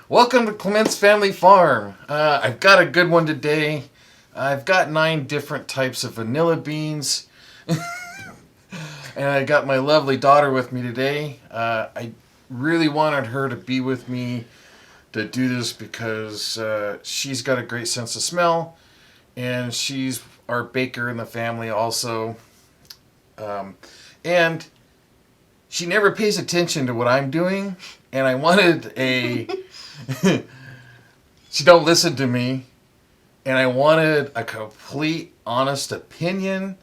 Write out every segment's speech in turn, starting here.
Welcome to Clement's Family Farm. I've got a good one today. I've got 9 different types of vanilla beans. And I got my lovely daughter with me today. I really wanted her to be with me to do this because she's got a great sense of smell. And she's our baker in the family also. And she never pays attention to what I'm doing. And I wanted a... She don't listen to me. And I wanted a complete, honest opinion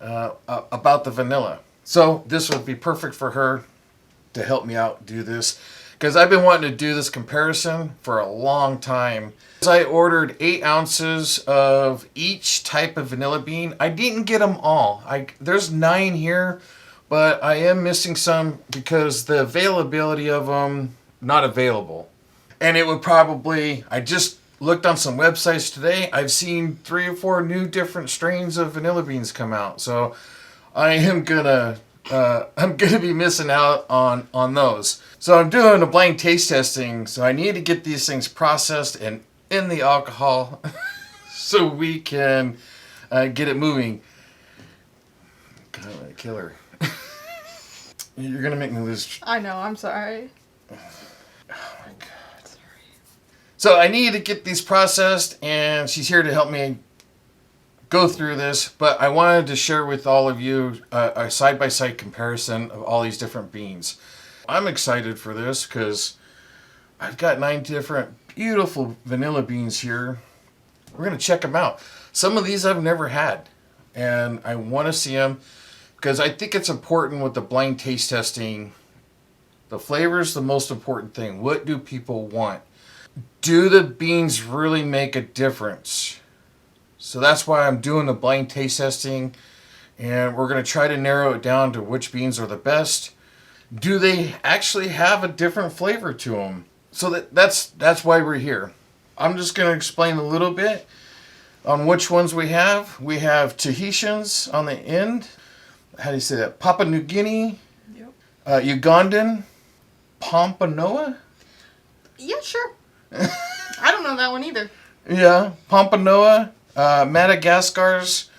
about the vanilla. So this would be perfect for her to help me out do this. Because I've been wanting to do this comparison for a long time. I ordered 8 ounces of each type of vanilla bean. I didn't get them all. There's 9 here, but I am missing some because the availability of them not available. And it would probably, I just looked on some websites today. I've seen 3 or 4 new different strains of vanilla beans come out. So I am gonna be missing out on those. So I'm doing a blind taste testing. So I need to get these things processed and in the alcohol so we can get it moving. God, I kill her. You're gonna make me lose. I know. I'm sorry. Oh my God. So I need to get these processed, and she's here to help me go through this. But I wanted to share with all of you a side-by-side comparison of all these different beans. I'm excited for this because I've got 9 different beautiful vanilla beans here. We're going to check them out. Some of these I've never had, and I want to see them because I think it's important with the blind taste testing. The flavor is the most important thing. What do people want? Do the beans really make a difference? So that's why I'm doing the blind taste testing, and we're going to try to narrow it down to which beans are the best. Do they actually have a different flavor to them? So that's why we're here. I'm just going to explain a little bit on which ones we have. We have Tahitians on the end. How do you say that? Papua New Guinea. Yep. Ugandan. Pompanoa? Yeah, sure. I don't know that one either. Yeah, Pompanoa, Madagascar's,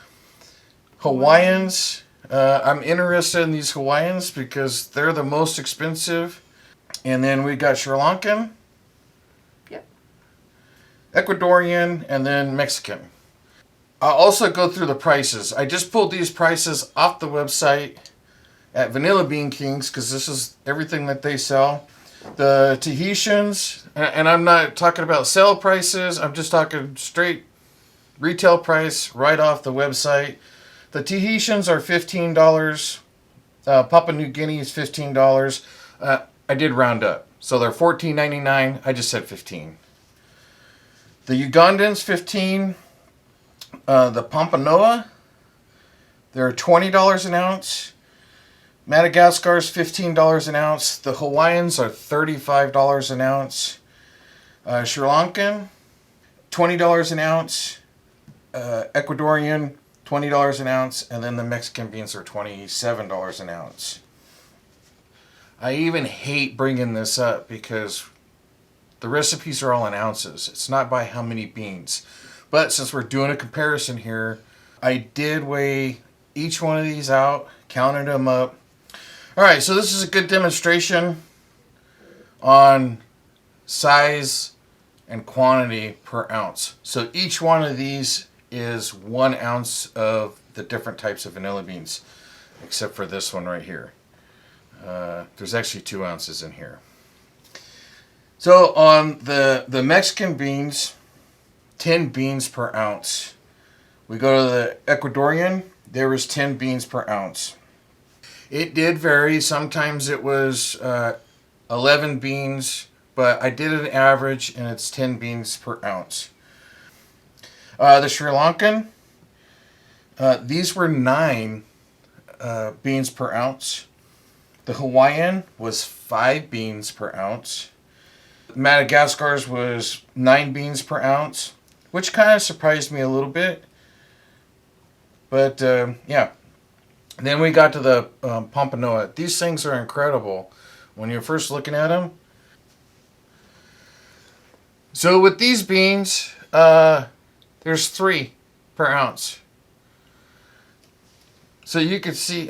Hawaiians. I'm interested in these Hawaiians because they're the most expensive. And then we got Sri Lankan, Yep. Ecuadorian, and then Mexican. I'll also go through the prices. I just pulled these prices off the website at Vanilla Bean Kings because this is everything that they sell. The Tahitians, and I'm not talking about sale prices, I'm just talking straight retail price right off the website. The Tahitians are $15. Papua New Guinea is $15. I did round up. So they're $14.99. I just said 15. The Ugandans, 15. The Pompanoa, they're $20 an ounce. Madagascar's $15 an ounce. The Hawaiians are $35 an ounce. Sri Lankan, $20 an ounce. Ecuadorian, $20 an ounce. And then the Mexican beans are $27 an ounce. I even hate bringing this up because the recipes are all in ounces. It's not by how many beans. But since we're doing a comparison here, I did weigh each one of these out, counted them up. All right, so this is a good demonstration on size and quantity per ounce. So each one of these is 1 ounce of the different types of vanilla beans, except for this one right here. There's actually 2 ounces in here. So on the Mexican beans, 10 beans per ounce. We go to the Ecuadorian, there was 10 beans per ounce. It did vary. Sometimes it was 11 beans, but I did an average, and it's 10 beans per ounce. The Sri Lankan, these were 9 beans per ounce. The Hawaiian was 5 beans per ounce. Madagascar's was 9 beans per ounce, which kind of surprised me a little bit. But, yeah. Then we got to the Pompanoa. These things are incredible. when you're first looking at them. So with these beans, there's 3 per ounce. So you could see.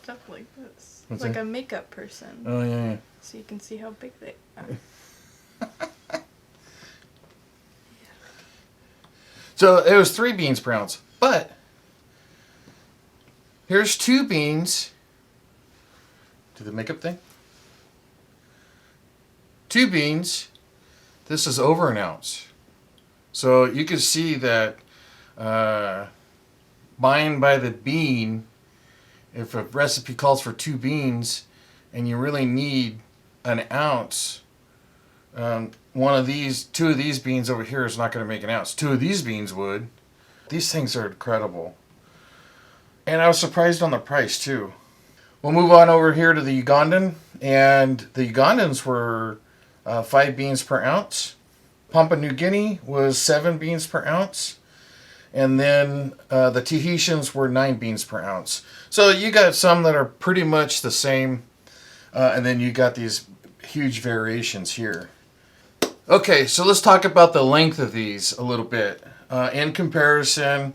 Stuff like this. What's like that? a makeup person. Oh yeah. So you can see how big they are. So it was 3 beans per ounce, but here's 2 beans. Do the makeup thing. 2 beans. This is over an ounce. So you can see that buying by the bean, if a recipe calls for 2 beans and you really need an ounce, 2 of these beans over here is not going to make an ounce. 2 of these beans would. These things are incredible. And I was surprised on the price too. We'll move on over here to the Ugandan, and the Ugandans were 5 beans per ounce. Papua New Guinea was 7 beans per ounce. And then the Tahitians were 9 beans per ounce. So you got some that are pretty much the same. And then you got these huge variations here. Okay, so let's talk about the length of these a little bit. In comparison,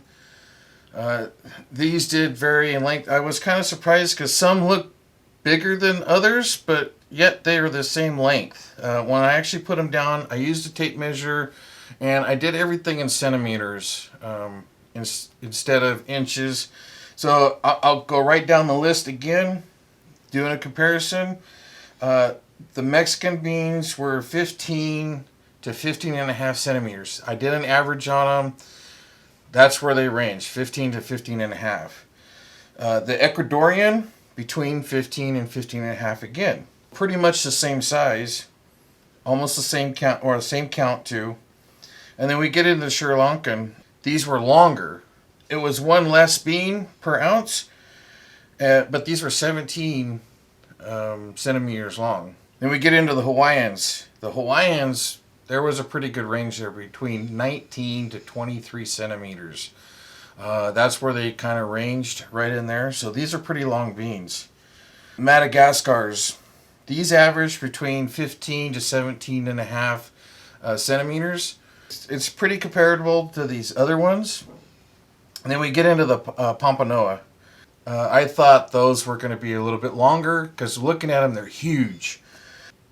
these did vary in length. I was kind of surprised because some look bigger than others, but yet they are the same length. When I actually put them down, I used a tape measure, and I did everything in centimeters instead of inches. So I'll go right down the list again, doing a comparison. The Mexican beans were 15 to 15 and a half centimeters. I did an average on them. That's where they range, 15 to 15 and a half. The Ecuadorian, between 15 and 15 and a half again. Pretty much the same size, almost the same count, or the same count too. And then we get into the Sri Lankan. These were longer. It was 1 less bean per ounce, but these were 17 centimeters long. Then we get into the Hawaiians. The Hawaiians, there was a pretty good range there between 19 to 23 centimeters. That's where they kind of ranged right in there. So these are pretty long beans. Madagascars, these average between 15 to 17 and a half centimeters. It's pretty comparable to these other ones. And then we get into the Pompanoa. I thought those were going to be a little bit longer because looking at them, they're huge.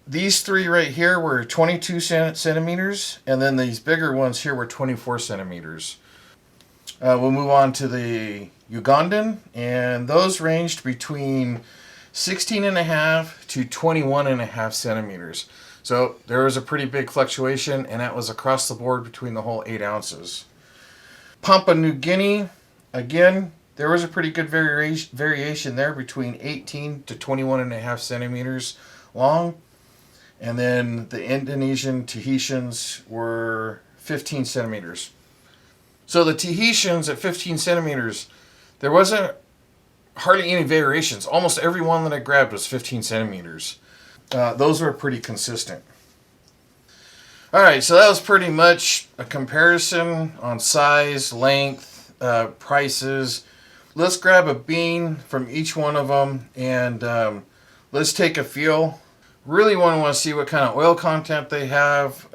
These 3 right here were 22 centimeters, and then these bigger ones here were 24 centimeters. We'll move on to the Ugandan, and those ranged between 16 and a half to 21 and a half centimeters. So there was a pretty big fluctuation, and that was across the board between the whole 8 ounces. Papua New Guinea, again, there was a pretty good variation there between 18 to 21 and a half centimeters long. And then the Indonesian Tahitians were 15 centimeters. So the Tahitians at 15 centimeters, there wasn't hardly any variations. Almost every one that I grabbed was 15 centimeters. Those were pretty consistent. All right, so that was pretty much a comparison on size, length, prices. Let's grab a bean from each one of them and let's take a feel. Really want to see what kind of oil content they have,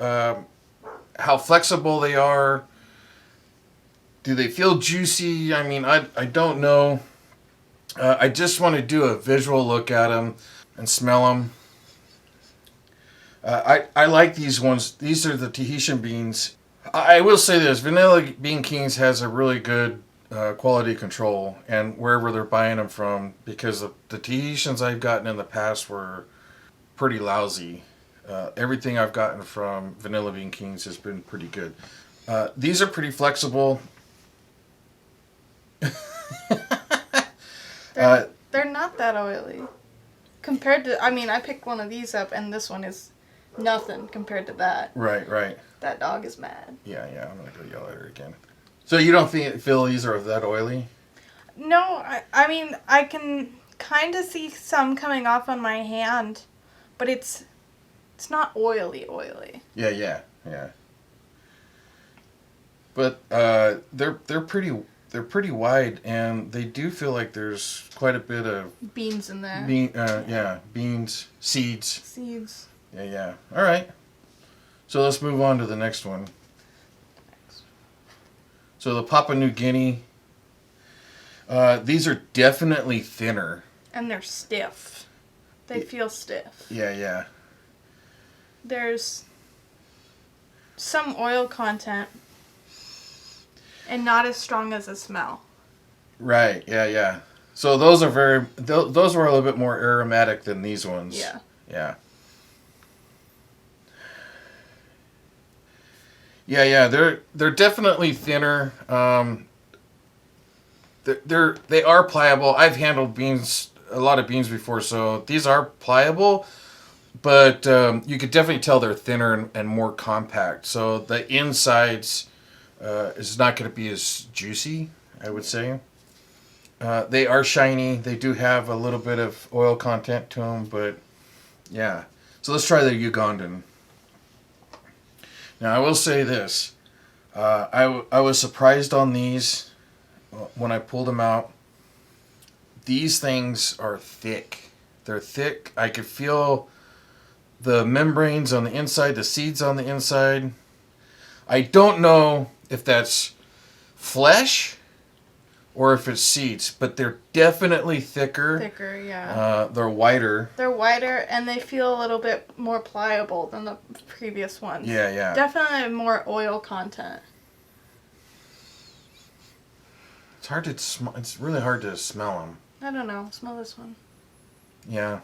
how flexible they are. Do they feel juicy? I mean, I don't know. I just want to do a visual look at them and smell them. I like these ones. These are the Tahitian beans. I will say this, Vanilla Bean Kings has a really good quality control, and wherever they're buying them from, because the Tahitians I've gotten in the past were pretty lousy. Everything I've gotten from Vanilla Bean Kings has been pretty good. These are pretty flexible. They're not that oily. Compared to, I mean, I picked one of these up and this one is nothing compared to that. Right. That dog is mad. Yeah, I'm going to go yell at her again. So you don't feel these are that oily? No, I mean, I can kind of see some coming off on my hand, but it's not oily. Yeah. But they're pretty they're pretty wide, and they do feel like there's quite a bit of beans in there. Beans, seeds. Seeds. Yeah. All right. So let's move on to the next one. So the Papua New Guinea. These are definitely thinner. And they're stiff. They feel stiff. Yeah. There's some oil content and not as strong as the smell. Right. Yeah. So those are those were a little bit more aromatic than these ones. Yeah. Yeah. They're definitely thinner. They are pliable. I've handled a lot of beans before, so these are pliable. But you could definitely tell they're thinner and more compact. So the insides is not going to be as juicy, I would say. They are shiny. They do have a little bit of oil content to them, but yeah. So let's try the Ugandan. Now I will say this. I was surprised on these when I pulled them out. These things are thick. They're thick. I could feel the membranes on the inside, the seeds on the inside. I don't know if that's flesh or if it's seeds, but they're definitely thicker. Thicker, yeah. They're whiter. They're whiter, and they feel a little bit more pliable than the previous ones. Yeah. Definitely more oil content. It's hard to smell. It's really hard to smell them. I don't know. Smell this one. Yeah.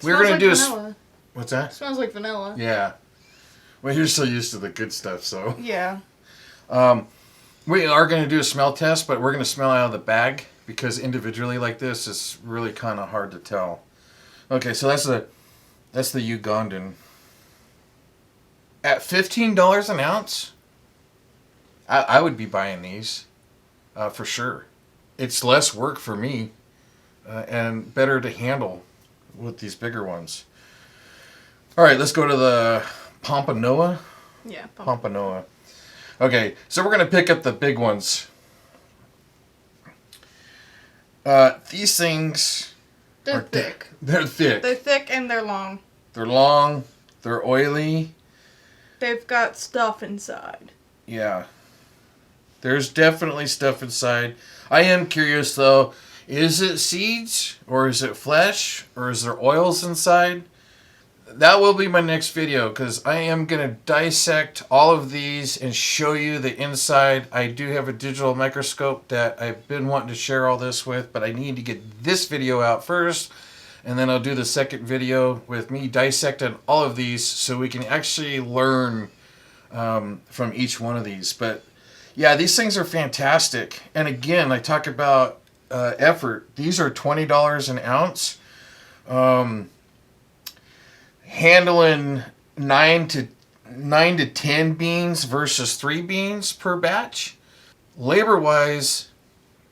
We're gonna do vanilla. What's that? It smells like vanilla. Yeah. Well, you're so used to the good stuff, so. Yeah. We are going to do a smell test, but we're going to smell out of the bag because individually like this is really kind of hard to tell. Okay, so that's the Ugandan. At $15 an ounce, I would be buying these for sure. It's less work for me and better to handle with these bigger ones. All right, let's go to the Pompanoa. Yeah, Pompanoa. Okay, so we're going to pick up the big ones. These things They're thick. They're thick. They're thick and they're long. They're long. They're oily. They've got stuff inside. Yeah. There's definitely stuff inside. I am curious, though. Is it seeds? Or is it flesh? Or is there oils inside? That will be my next video, because I am going to dissect all of these and show you the inside. I do have a digital microscope that I've been wanting to share all this with, but I need to get this video out first, and then I'll do the second video with me dissecting all of these so we can actually learn from each one of these. But yeah, these things are fantastic. And again, I talk about effort. These are $20 an ounce. Handling 9 to 10 beans versus 3 beans per batch. Labor wise,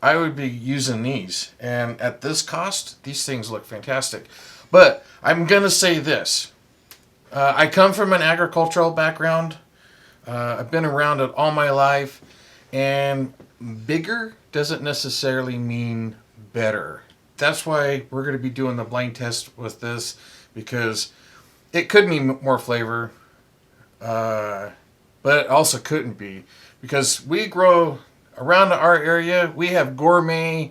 I would be using these, and at this cost, these things look fantastic. But I'm gonna say this: I come from an agricultural background. I've been around it all my life, and bigger doesn't necessarily mean better. That's why we're going to be doing the blind test with this, because it could mean more flavor, but it also couldn't be, because we grow around our area. We have gourmet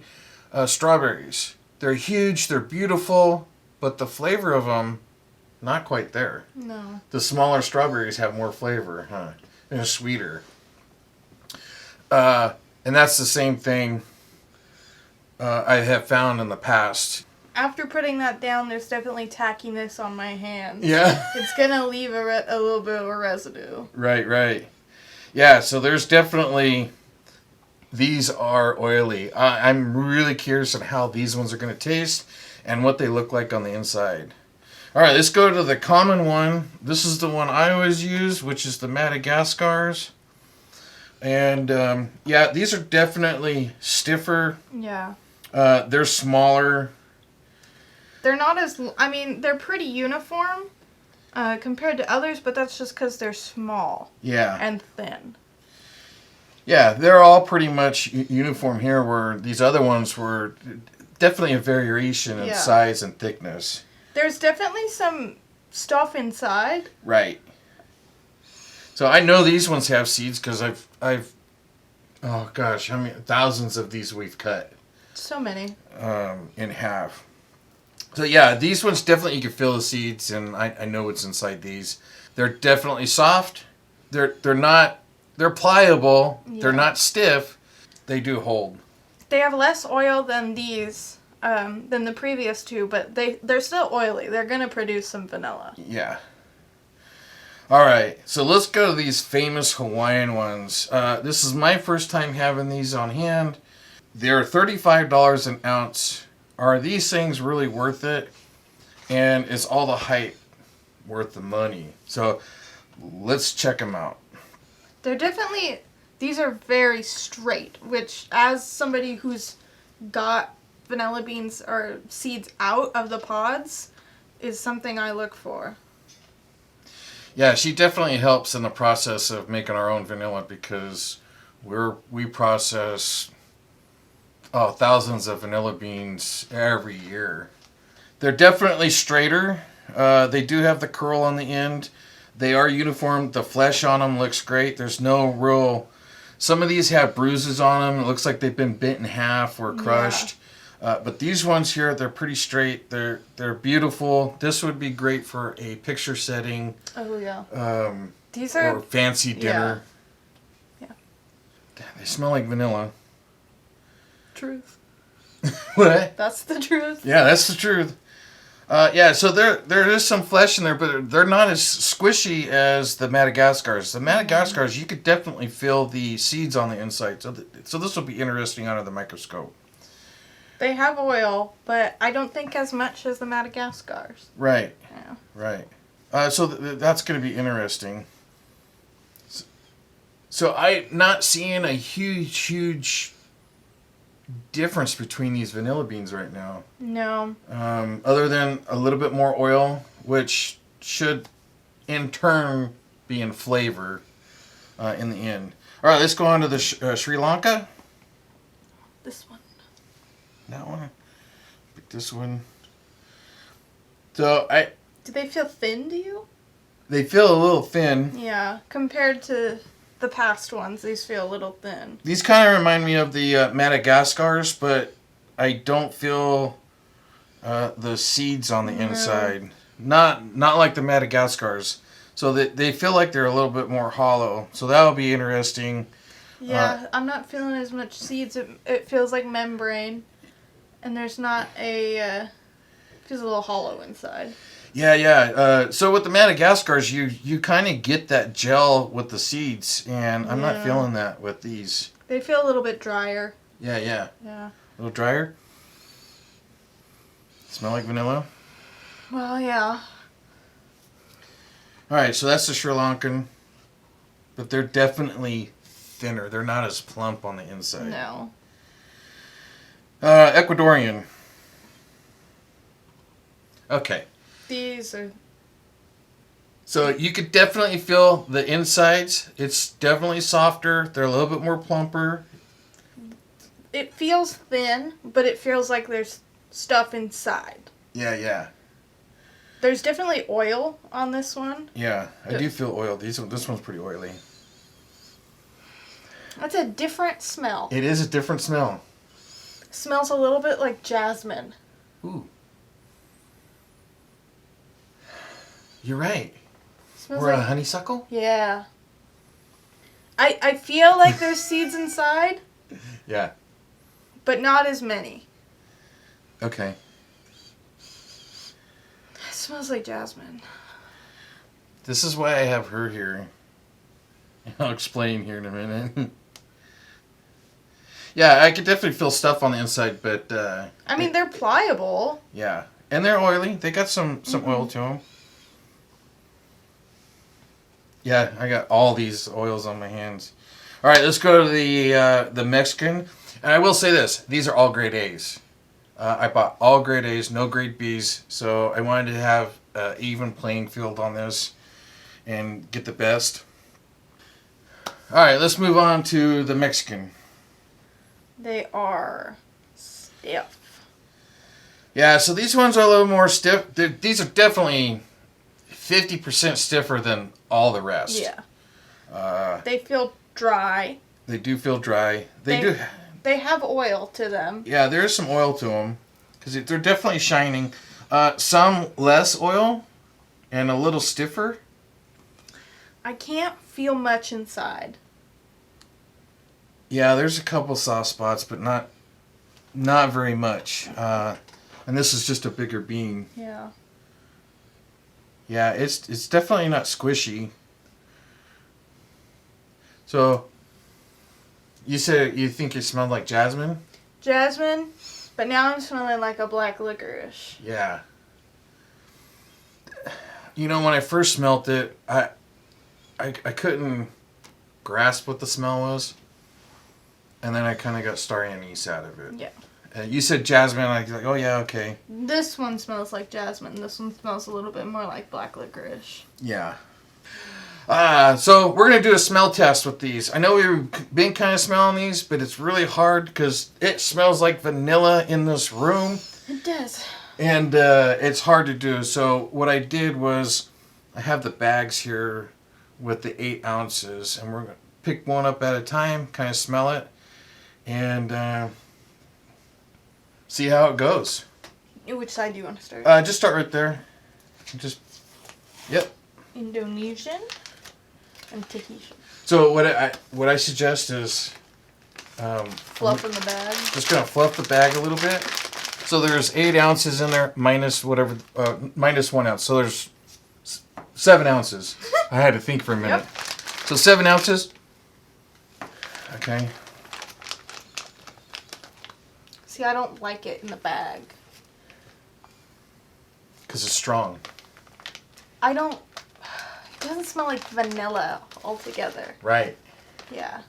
strawberries. They're huge, they're beautiful, but the flavor of them, not quite there. No. The smaller strawberries have more flavor, huh? And they're sweeter. And that's the same thing I have found in the past. After putting that down, there's definitely tackiness on my hands. Yeah. It's going to leave a little bit of a residue. Right. Yeah, so there's definitely... These are oily. I'm really curious on how these ones are going to taste and what they look like on the inside. All right, let's go to the common one. This is the one I always use, which is the Madagascars. And, yeah, these are definitely stiffer. Yeah. They're smaller. They're not as... I mean, they're pretty uniform compared to others, but that's just because they're small. Yeah. And thin. Yeah, they're all pretty much uniform here, where these other ones were definitely a variation in Yeah. size and thickness. There's definitely some stuff inside. Right. So I know these ones have seeds because I've oh gosh, how many thousands of these we've cut So many. in half. So yeah, these ones definitely you can feel the seeds, and I know what's inside these. They're definitely soft. They're pliable. Yeah. They're not stiff. They do hold. They have less oil than these, than the previous two, but they're still oily. They're gonna produce some vanilla. Yeah. All right, so let's go to these famous Hawaiian ones. This is my first time having these on hand. They're $35 an ounce. Are these things really worth it? And is all the hype worth the money? So let's check them out. They're definitely, these are very straight, which as somebody who's got vanilla beans or seeds out of the pods is something I look for. Yeah, she definitely helps in the process of making our own vanilla because we process thousands of vanilla beans every year. They're definitely straighter. They do have the curl on the end. They are uniform. The flesh on them looks great. There's no real... Some of these have bruises on them. It looks like they've been bent in half or crushed. But these ones here, they're pretty straight. They're beautiful. This would be great for a picture setting. Oh, yeah. These Or are... fancy dinner. Yeah. They smell like vanilla. Truth. What? That's the truth. Yeah, that's the truth. Yeah, so there is some flesh in there, but they're not as squishy as the Madagascars. The Madagascars, you could definitely feel the seeds on the inside. So this will be interesting under the microscope. They have oil, but I don't think as much as the Madagascars. Right. Yeah. Right. So that's going to be interesting. So I'm not seeing a huge difference between these vanilla beans right now. No. Other than a little bit more oil, which should in turn be in flavor in the end. All right, let's go on to the Sri Lanka. This one. That one. Pick this one. So Do they feel thin to you? they feel a little thin. Yeah. Compared to the past ones, these feel a little thin. These kind of remind me of the Madagascars, but I don't feel the seeds on the inside. Not like the Madagascars. So they feel like they're a little bit more hollow. So that'll be interesting. Yeah, I'm not feeling as much seeds. It feels like membrane. And there's not it feels a little hollow inside. Yeah. So with the Madagascars, you kind of get that gel with the seeds, and I'm not feeling that with these. They feel a little bit drier. Yeah. Yeah. A little drier. Smell like vanilla. Well, yeah. All right, so that's the Sri Lankan, but they're definitely thinner. They're not as plump on the inside. No. Ecuadorian. Okay. These are... So you could definitely feel the insides. It's definitely softer. They're a little bit more plumper. It feels thin, but it feels like there's stuff inside. Yeah. There's definitely oil on this one. Yeah, I do feel oil. This one's pretty oily. That's a different smell. It is a different smell. Smells a little bit like jasmine. Ooh. You're right. Smells Or a like... honeysuckle? Yeah. I feel like there's seeds inside, Yeah. but not as many. Okay. It smells like jasmine. This is why I have her here. I'll explain here in a minute. Yeah, I could definitely feel stuff on the inside, but... I mean, they're pliable. Yeah. And they're oily. They got some oil to them. Yeah, I got all these oils on my hands. All right, let's go to the Mexican. And I will say this. These are all grade A's. I bought all grade A's, no grade B's. So I wanted to have an even playing field on this and get the best. All right, let's move on to the Mexican. They are stiff. Yeah, so these ones are a little more stiff. These are definitely 50% stiffer than all the rest. Yeah. They feel dry. They do feel dry. They do. They have oil to them. Yeah, there is some oil to them because they're definitely shining. Some less oil and a little stiffer. I can't feel much inside. Yeah, there's a couple soft spots, but not very much. And this is just a bigger bean. Yeah. Yeah, it's definitely not squishy. So, you said you think it smelled like jasmine? Jasmine, but now I'm smelling like a black licorice. Yeah. You know, when I first smelt it, I couldn't grasp what the smell was. And then I kind of got star anise out of it. Yeah. You said jasmine, I was like, oh yeah, okay. This one smells like jasmine. This one smells a little bit more like black licorice. Yeah. So we're going to do a smell test with these. I know we've been kind of smelling these, but it's really hard because it smells like vanilla in this room. It does. And it's hard to do. So what I did was I have the bags here with the 8 ounces. And we're going to pick one up at a time, kind of smell it. And see how it goes. Which side do you want to start? Just start right there. Yep. Indonesian and Tahitian. So what I suggest is Fluff in the bag. just gonna fluff the bag a little bit. So there's 8 ounces in there minus whatever minus 1 ounce. So there's 7 ounces. I had to think for a minute. Yep. So 7 ounces. Okay. See, I don't like it in the bag. Because it's strong. I don't... It doesn't smell like vanilla altogether. Right. Yeah.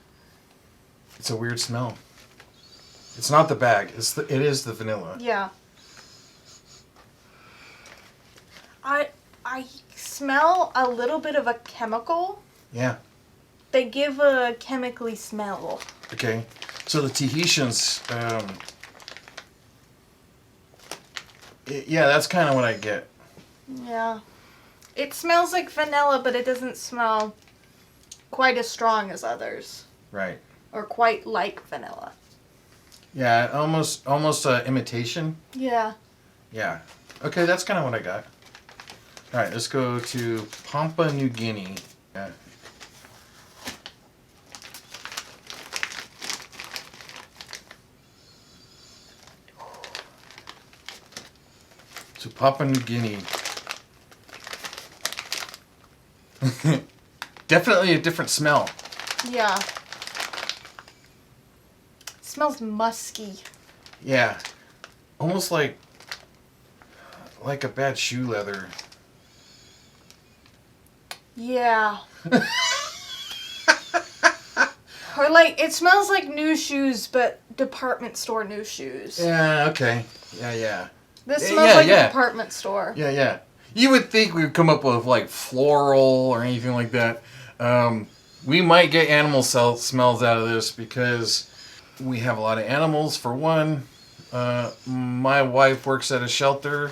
It's a weird smell. It's not the bag. It is the vanilla. Yeah. I smell a little bit of a chemical. Yeah. They give a chemically smell. Okay. So the Tahitians, yeah, that's kind of what I get. Yeah. It smells like vanilla, but it doesn't smell quite as strong as others. Right. Or quite like vanilla. Yeah, almost imitation. Yeah. Yeah. Okay, that's kind of what I got. All right, let's go to Papua New Guinea. Yeah. So Papua New Guinea. Definitely a different smell. Yeah. It smells musky. Yeah. Almost like a bad shoe leather. Yeah. Or like, it smells like new shoes, but department store new shoes. Yeah, okay. Yeah. This smells like yeah. a department store. Yeah. You would think we'd come up with like floral or anything like that. We might get animal smells out of this because we have a lot of animals, for one. My wife works at a shelter.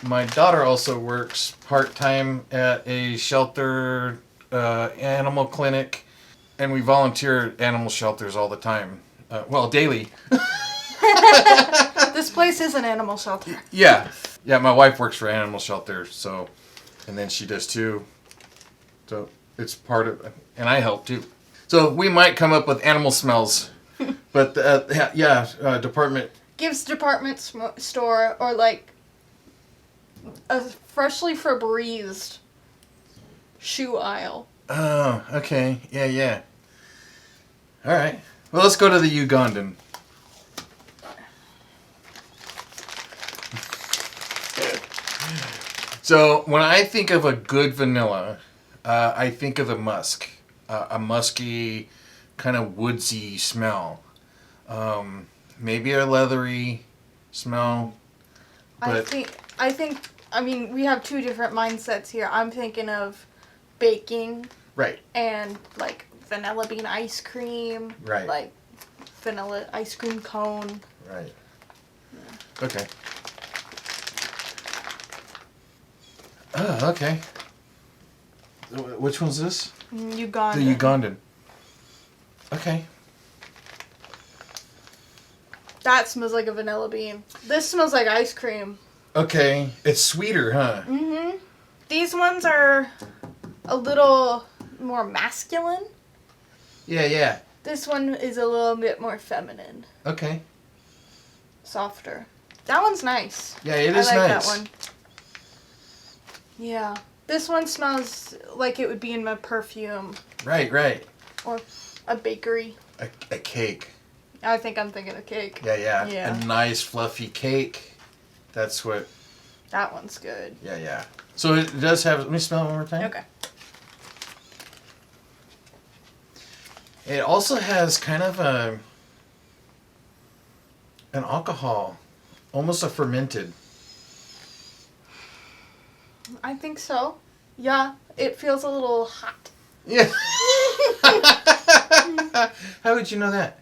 My daughter also works part-time at a shelter, animal clinic. And we volunteer at animal shelters all the time. Well, daily. This place is an animal shelter. Yeah, my wife works for an animal shelter, so, and then she does too. So it's part of, and I help too. So we might come up with animal smells, but department. Gives department store or like a freshly Febrezed shoe aisle. Oh, okay, yeah. All right, well, let's go to the Ugandan. So when I think of a good vanilla, I think of the musk, a musky, kind of woodsy smell. Maybe a leathery smell. But I mean, we have two different mindsets here. I'm thinking of baking right. and like vanilla bean ice cream. Right. Like vanilla ice cream cone. Right. Okay. Oh, okay. Which one's this? Ugandan. The Ugandan. Okay. That smells like a vanilla bean. This smells like ice cream. Okay. It's sweeter, huh? Mm-hmm. These ones are a little more masculine. Yeah, yeah. This one is a little bit more feminine. Okay. Softer. That one's nice. Yeah, it is I like nice. that one. Yeah. This one smells like it would be in my perfume. Right, right. Or a bakery. A cake. I think I'm thinking of cake. Yeah, yeah. Yeah. A nice fluffy cake. That's what. That one's good. Yeah, yeah. So it does have. Let me smell it one more time. Okay. It also has kind of an alcohol, almost a fermented. I think so. Yeah. It feels a little hot. Yeah. How would you know that?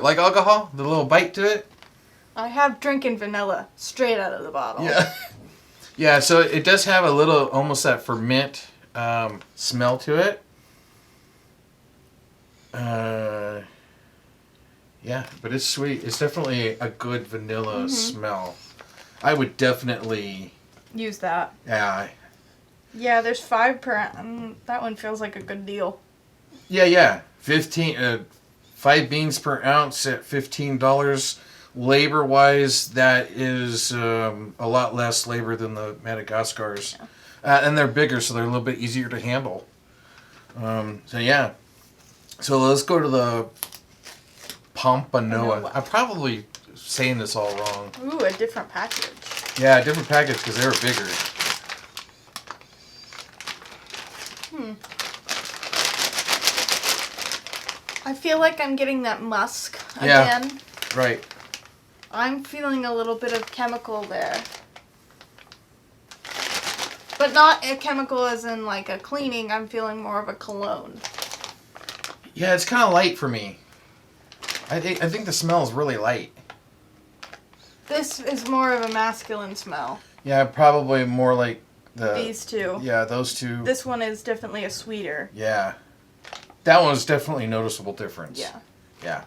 Like alcohol? The little bite to it? I have drinking vanilla straight out of the bottle. Yeah. Yeah, so it does have a little, almost that ferment smell to it. Yeah, but it's sweet. It's definitely a good vanilla smell. I would definitely, Use that. yeah. Yeah, there's 5 per. That one feels like a good deal. Yeah. 5 beans per ounce at $15. Labor wise, that is a lot less labor than the Madagascars. Yeah. And they're bigger, so they're a little bit easier to handle. So yeah. So let's go to the Pompanoa. Panoa. I'm probably saying this all wrong. Ooh, a different package. Yeah, different package because they were bigger. I feel like I'm getting that musk Yeah. again. Right. I'm feeling a little bit of chemical there. But not a chemical as in like a cleaning. I'm feeling more of a cologne. Yeah, it's kind of light for me. I think the smell is really light. This is more of a masculine smell. Yeah, probably more like These two. Yeah, those two. This one is definitely a sweeter. Yeah. That one's definitely a noticeable difference. Yeah. Yeah.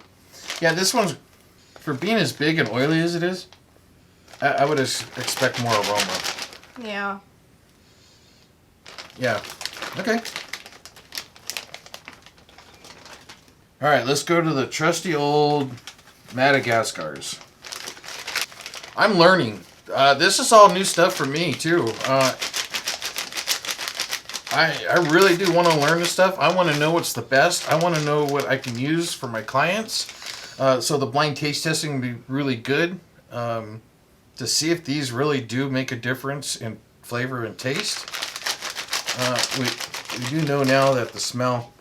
Yeah, this one's, for being as big and oily as it is, I would expect more aroma. Yeah. Yeah. Okay. All right, let's go to the trusty old Madagascars. I'm learning. This is all new stuff for me, too. I really do want to learn this stuff. I want to know what's the best. I want to know what I can use for my clients. So the blind taste testing would be really good to see if these really do make a difference in flavor and taste. We do know now that the smell...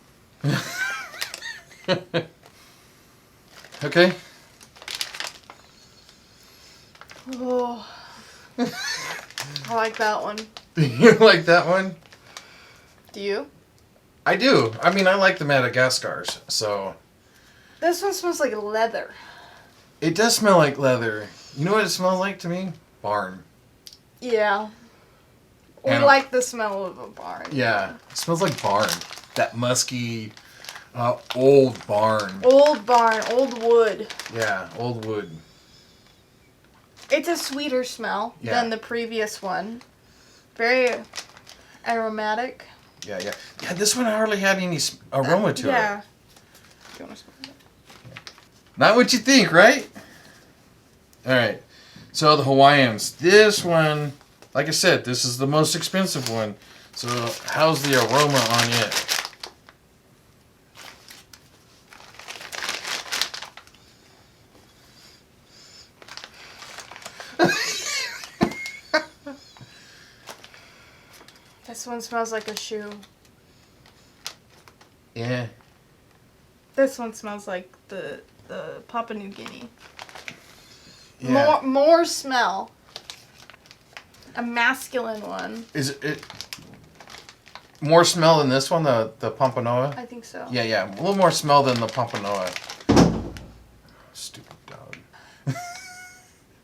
Okay. Oh. I like that one. You like that one? Do you? I do. I mean, I like the Madagascars, so... This one smells like leather. It does smell like leather. You know what it smells like to me? Barn. Yeah. We And- like the smell of a barn. Yeah, it smells like barn. That musky, old barn. Old barn, old wood. Yeah, old wood. It's a sweeter smell Yeah. than the previous one. Very aromatic. Yeah. Yeah, this one hardly had any aroma to Yeah. it. Do you want to smell it? Not what you think, right? Alright, so the Hawaiians. This one, like I said, this is the most expensive one. So how's the aroma on it? This one smells like a shoe. Yeah. This one smells like the Papua New Guinea. Yeah. More smell. A masculine one. Is it more smell than this one, the Pompanoa? I think so. Yeah. A little more smell than the Pompanoa. Stupid dog.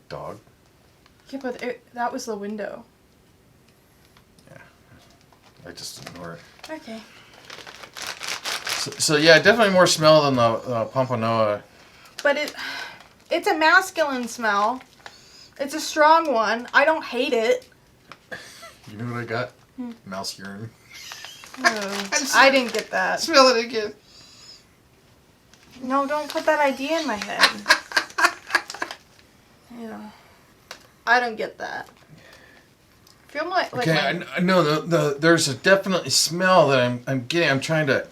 Dog. Yeah, but that was the window. Yeah. I just ignore it. Okay. So yeah, definitely more smell than the Pompanoa. But it's a masculine smell. It's a strong one. I don't hate it. You know what I got? Mouse urine. No, I didn't get that. Smell it again. No, don't put that idea in my head. Yeah. I don't get that. I feel like Okay, I know there's a definite smell that I'm getting. I'm trying to...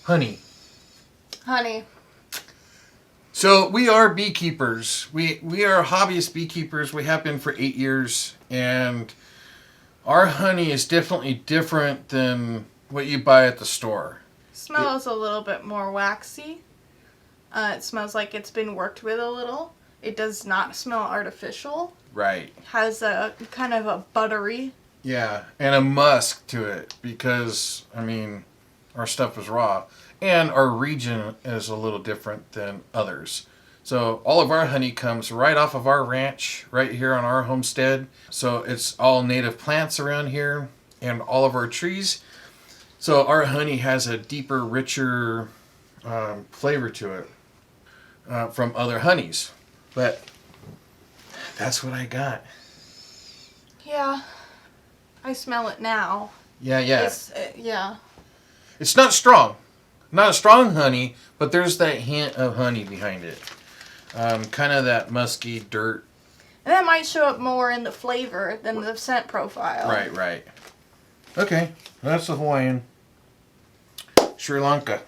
Honey. So we are beekeepers. We are hobbyist beekeepers. We have been for 8 years, and our honey is definitely different than what you buy at the store. Smells a little bit more waxy. It smells like it's been worked with a little. It does not smell artificial. Right. Has a kind of a buttery. Yeah, and a musk to it because, I mean, our stuff is raw. And our region is a little different than others. So all of our honey comes right off of our ranch, right here on our homestead. So it's all native plants around here and all of our trees. So our honey has a deeper, richer flavor to it from other honeys. But that's what I got. Yeah. I smell it now. Yeah. Yeah. It's not strong. Not a strong honey, but there's that hint of honey behind it. Kind of that musky dirt. And that might show up more in the flavor than the scent profile. Right. Okay, that's the Hawaiian. Sri Lanka.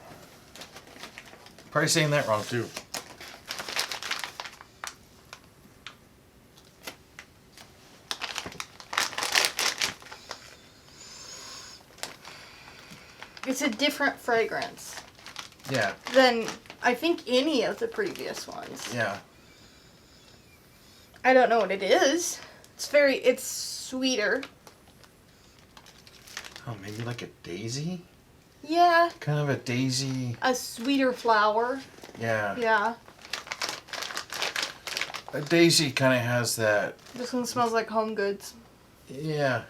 Probably saying that wrong too. It's a different fragrance. Yeah. Than I think any of the previous ones. Yeah. I don't know what it is. It's sweeter. Oh, maybe like a daisy? Yeah. Kind of a daisy. A sweeter flower. Yeah. Yeah. A daisy kind of has that. This one smells like Home Goods. Yeah.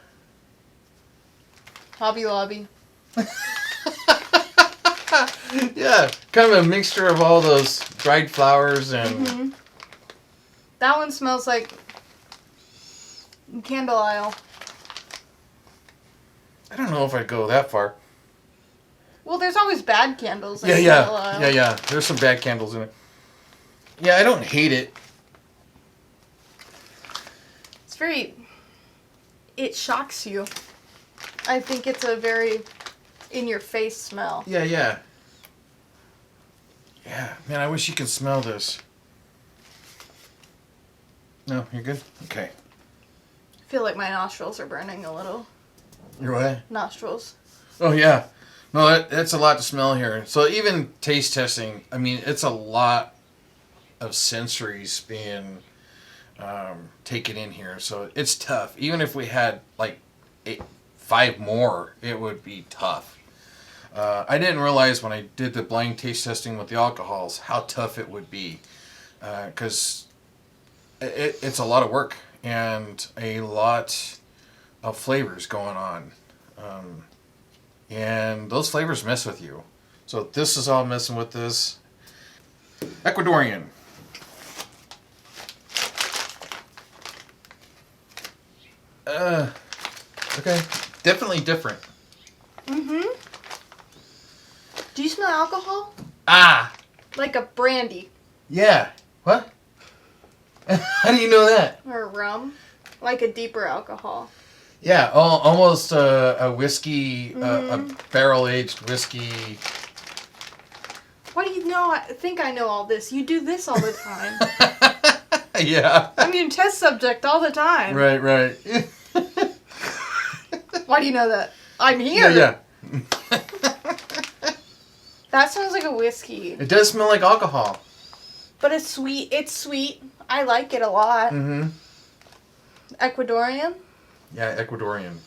Hobby Lobby. Yeah, kind of a mixture of all those dried flowers and... Mm-hmm. That one smells like candle aisle. I don't know if I'd go that far. Well, there's always bad candles in Yeah. candle aisle. Yeah. There's some bad candles in it. Yeah, I don't hate it. It's very... It shocks you. I think it's a very in-your-face smell. Yeah. Yeah, man, I wish you could smell this. No, you're good? Okay. I feel like my nostrils are burning a little. Your what? Nostrils. Oh, yeah. No, that's a lot to smell here. So even taste testing, I mean, it's a lot of sensories being taken in here. So it's tough. Even if we had like 5 more, it would be tough. I didn't realize when I did the blind taste testing with the alcohols how tough it would be. Because it's a lot of work and a lot of flavors going on. And those flavors mess with you. So this is all messing with this. Ecuadorian. Okay. Definitely different. Mm-hmm. Do you smell alcohol? Ah! Like a brandy. Yeah. What? How do you know that? Or rum. Like a deeper alcohol. Yeah, almost a whiskey, a Mm-hmm. barrel-aged whiskey. Why do you know? I think I know all this. You do this all the time. Yeah. I'm your test subject all the time. Right. Why do you know that? I'm here. Yeah. That sounds like a whiskey. It does smell like alcohol. But it's sweet. It's sweet. I like it a lot. Mm-hmm. Ecuadorian. Yeah, Ecuadorian.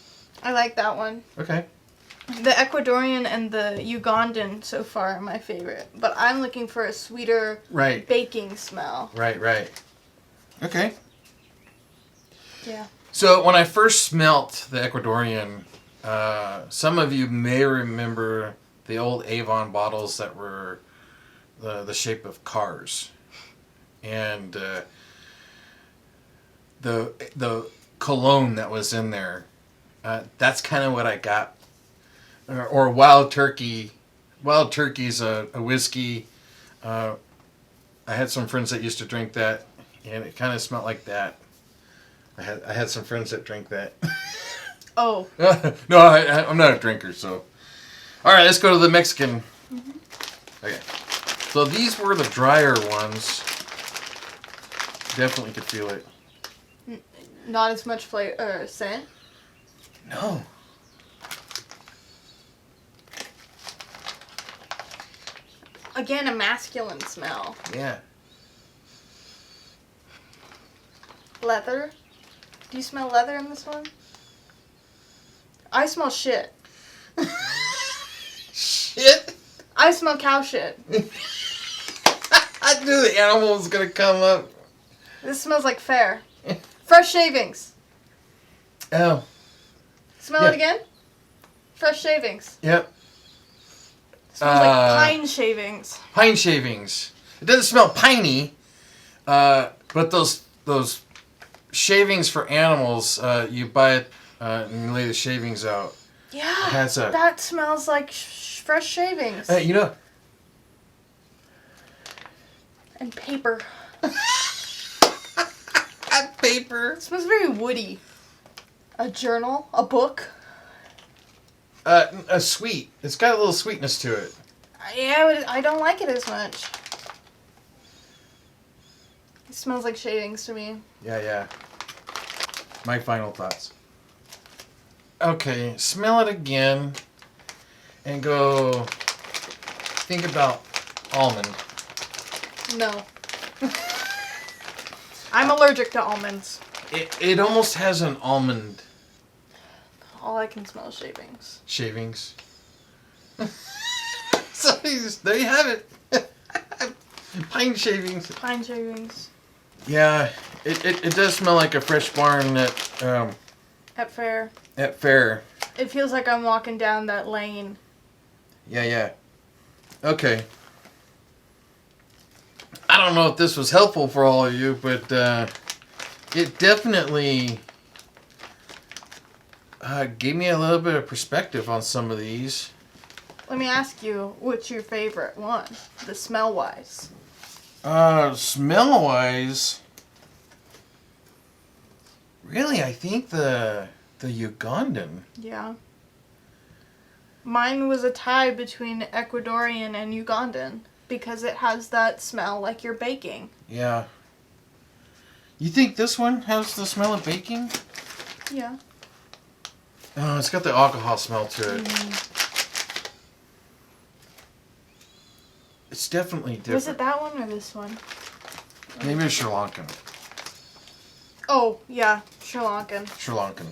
I like that one. Okay. The Ecuadorian and the Ugandan so far are my favorite. But I'm looking for a sweeter Right. baking smell. Right. Okay. Yeah. So when I first smelt the Ecuadorian, some of you may remember the old Avon bottles that were the shape of cars, and the cologne that was in there. That's kind of what I got. Or Wild Turkey. Wild Turkey's a whiskey. I had some friends that used to drink that, and it kind of smelled like that. I had some friends that drank that. Oh. No, I'm not a drinker, so. All right, let's go to the Mexican. Mm-hmm. Okay. So these were the drier ones. Definitely could feel it. Not as much flavor scent. No. Again, a masculine smell. Yeah. Leather. Do you smell leather in this one? I smell shit. Shit. I smell cow shit. I knew the animal was gonna come up. This smells like fair. Fresh shavings. Oh. Smell it again? Fresh shavings. Yep. Smells like pine shavings. Pine shavings. It doesn't smell piney, but those shavings for animals, you buy it and you lay the shavings out. Yeah, that smells like fresh shavings. You know. And paper. Paper. It smells very woody. A journal, a book. A sweet. It's got a little sweetness to it. Yeah, I don't like it as much. It smells like shavings to me. Yeah. My final thoughts. Okay, smell it again and go think about almond. No. I'm allergic to almonds. It almost has an almond. All I can smell is shavings. Shavings. So there you have it. Pine shavings. Pine shavings. Yeah, it does smell like a fresh barn at fair. At fair. It feels like I'm walking down that lane. Yeah. Okay. I don't know if this was helpful for all of you, but it definitely gave me a little bit of perspective on some of these. Let me ask you, what's your favorite one? The smell-wise. Smell-wise, really, I think the Ugandan. Yeah. Mine was a tie between Ecuadorian and Ugandan because it has that smell like you're baking. Yeah. You think this one has the smell of baking? Yeah. Oh, it's got the alcohol smell to it. It's definitely different. Was it that one or this one? Maybe it's Sri Lankan. Oh, yeah. Sri Lankan. Sri Lankan.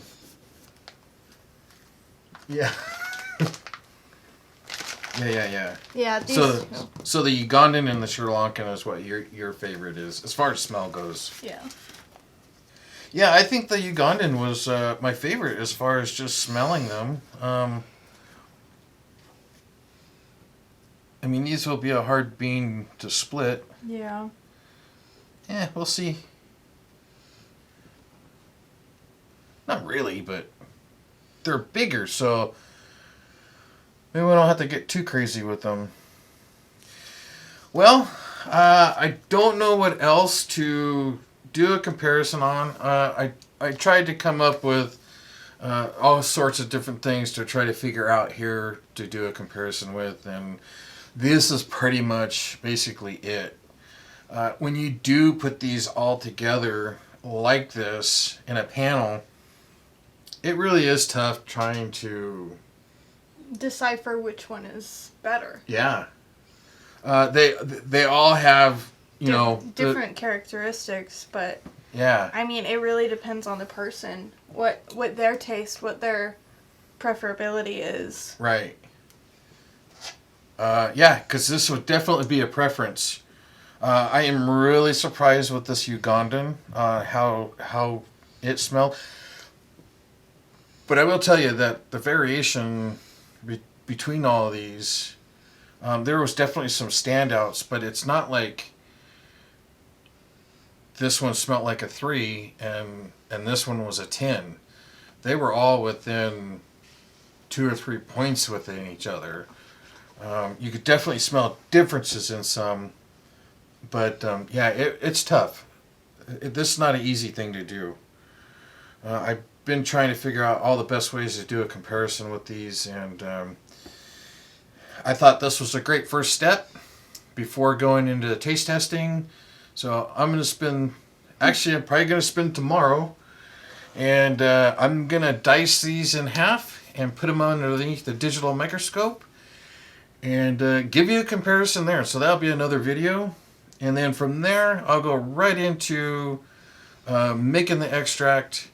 Yeah. Yeah. Yeah, these So the Ugandan and the Sri Lankan is what your favorite is, as far as smell goes. Yeah. Yeah, I think the Ugandan was my favorite as far as just smelling them. I mean, these will be a hard bean to split. Yeah. Yeah, we'll see. Not really, but they're bigger, so maybe we don't have to get too crazy with them. Well, I don't know what else to do a comparison on. I tried to come up with all sorts of different things to try to figure out here to do a comparison with, and this is pretty much basically it. When you do put these all together like this in a panel, it really is tough trying to decipher which one is better. Yeah. They all have, you know, different characteristics, but yeah. I mean, it really depends on the person, what their taste, what their preferability is. Right. Yeah, because this would definitely be a preference. I am really surprised with this Ugandan, how it smelled. But I will tell you that the variation between all of these, there was definitely some standouts, but it's not like this one smelled like a 3 and this one was a 10. They were all within 2 or 3 points within each other. You could definitely smell differences in some, but yeah, it's tough. This is not an easy thing to do. I've been trying to figure out all the best ways to do a comparison with these, and I thought this was a great first step before going into taste testing. So I'm probably going to spend tomorrow, and I'm going to dice these in half and put them underneath the digital microscope and give you a comparison there. So that'll be another video. And then from there, I'll go right into making the extract.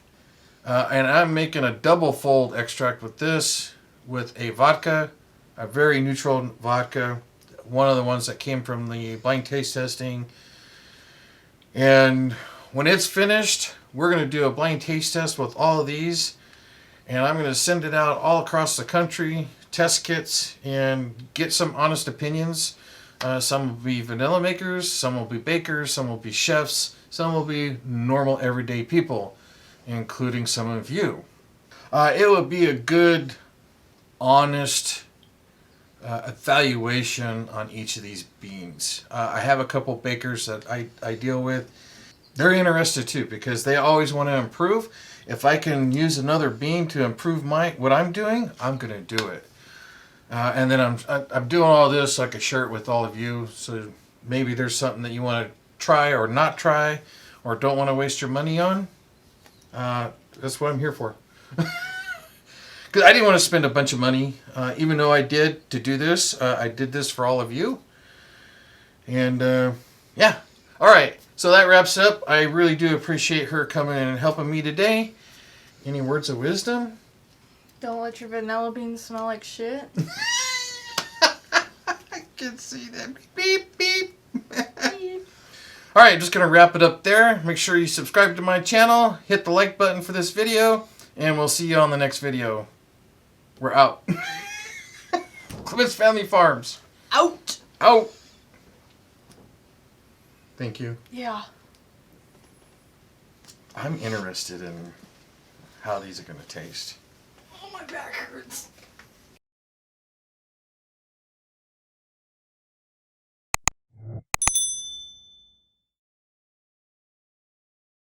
And I'm making a double fold extract with this, with a vodka, a very neutral vodka, one of the ones that came from the blind taste testing. And when it's finished, we're going to do a blind taste test with all of these. And I'm going to send it out all across the country, test kits, and get some honest opinions. Some will be vanilla makers, some will be bakers, some will be chefs, some will be normal everyday people, including some of you. It would be a good, honest evaluation on each of these beans. I have a couple bakers that I deal with. They're interested too because they always want to improve. If I can use another bean to improve what I'm doing, I'm going to do it. And then I'm doing all this so I can share it with all of you. So maybe there's something that you want to try or not try or don't want to waste your money on. That's what I'm here for. Because I didn't want to spend a bunch of money, even though I did to do this. I did this for all of you. And yeah. All right. So that wraps up. I really do appreciate her coming in and helping me today. Any words of wisdom? Don't let your vanilla beans smell like shit. I can see that. Beep, beep. All right, just going to wrap it up there. Make sure you subscribe to my channel. Hit the like button for this video. And we'll see you on the next video. We're out. Clement's Family Farms. Out. Out. Thank you. Yeah. I'm interested in how these are going to taste. Oh, my back hurts.